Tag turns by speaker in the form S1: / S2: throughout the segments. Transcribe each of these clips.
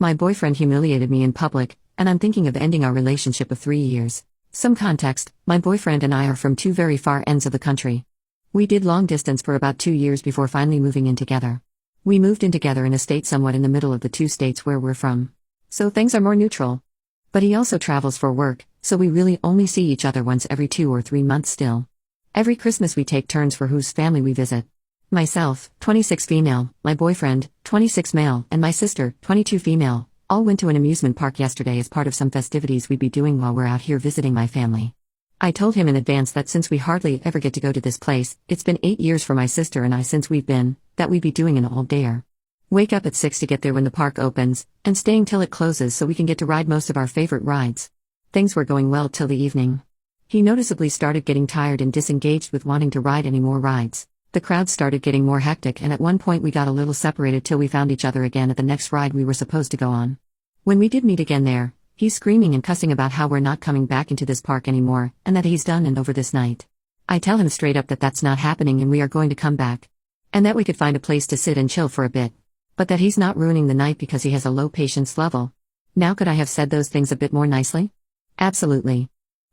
S1: My boyfriend humiliated me in public, and I'm thinking of ending our relationship of 3 years. Some context: my boyfriend and I are from two very far ends of the country. We did long distance for about 2 years before finally moving in together. We moved in together in a state somewhat in the middle of the two states where we're from. So things are more neutral. But he also travels for work, so we really only see each other once every 2 or 3 months still. Every Christmas we take turns for whose family we visit. Myself, 26 female, my boyfriend, 26 male, and my sister, 22 female, all went to an amusement park yesterday as part of some festivities we'd be doing while we're out here visiting my family. I told him in advance that since we hardly ever get to go to this place, it's been 8 years for my sister and I since we've been, that we'd be doing an all-dayer. Wake up at 6 to get there when the park opens, and staying till it closes so we can get to ride most of our favorite rides. Things were going well till the evening. He noticeably started getting tired and disengaged with wanting to ride any more rides. The crowd started getting more hectic and at one point we got a little separated till we found each other again at the next ride we were supposed to go on. When we did meet again there, he's screaming and cussing about how we're not coming back into this park anymore, and that he's done and over this night. I tell him straight up that that's not happening and we are going to come back. And that we could find a place to sit and chill for a bit. But that he's not ruining the night because he has a low patience level. Now could I have said those things a bit more nicely? Absolutely.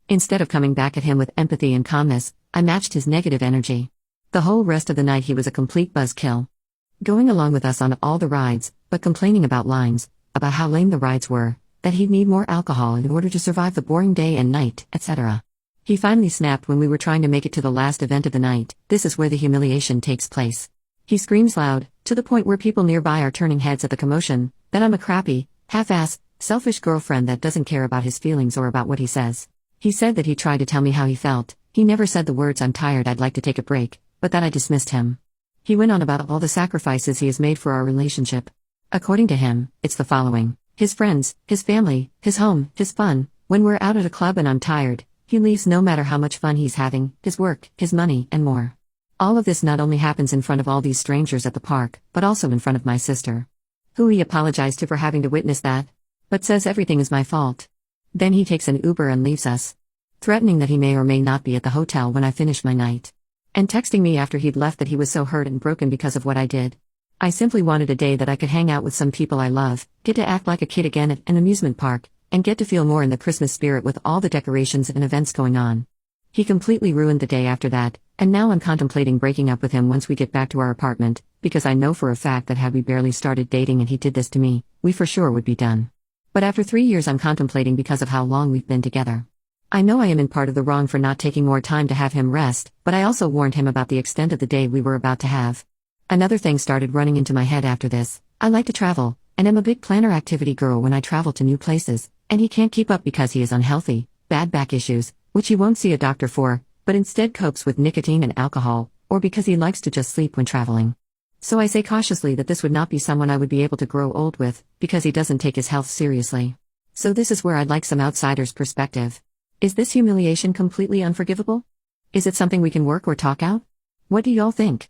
S1: Instead of coming back at him with empathy and calmness, I matched his negative energy. The whole rest of the night he was a complete buzzkill. Going along with us on all the rides, but complaining about lines, about how lame the rides were, that he'd need more alcohol in order to survive the boring day and night, etc. He finally snapped when we were trying to make it to the last event of the night. This is where the humiliation takes place. He screams loud, to the point where people nearby are turning heads at the commotion, that I'm a crappy, half-ass, selfish girlfriend that doesn't care about his feelings or about what he says. He said that he tried to tell me how he felt. He never said the words "I'm tired, I'd like to take a break," but that I dismissed him. He went on about all the sacrifices he has made for our relationship. According to him, it's the following: his friends, his family, his home, his fun. When we're out at a club and I'm tired, he leaves no matter how much fun he's having, his work, his money, and more. All of this not only happens in front of all these strangers at the park, but also in front of my sister, who he apologized to for having to witness that, but says everything is my fault. Then he takes an Uber and leaves us, threatening that he may or may not be at the hotel when I finish my night, and texting me after he'd left that he was so hurt and broken because of what I did. I simply wanted a day that I could hang out with some people I love, get to act like a kid again at an amusement park, and get to feel more in the Christmas spirit with all the decorations and events going on. He completely ruined the day after that, and now I'm contemplating breaking up with him once we get back to our apartment, because I know for a fact that had we barely started dating and he did this to me, we for sure would be done. But after 3 years I'm contemplating because of how long we've been together. I know I am in part of the wrong for not taking more time to have him rest, but I also warned him about the extent of the day we were about to have. Another thing started running into my head after this. I like to travel, and am a big planner activity girl when I travel to new places, and he can't keep up because he is unhealthy, bad back issues, which he won't see a doctor for, but instead copes with nicotine and alcohol, or because he likes to just sleep when traveling. So I say cautiously that this would not be someone I would be able to grow old with, because he doesn't take his health seriously. So this is where I'd like some outsider's perspective. Is this humiliation completely unforgivable? Is it something we can work or talk out? What do y'all think?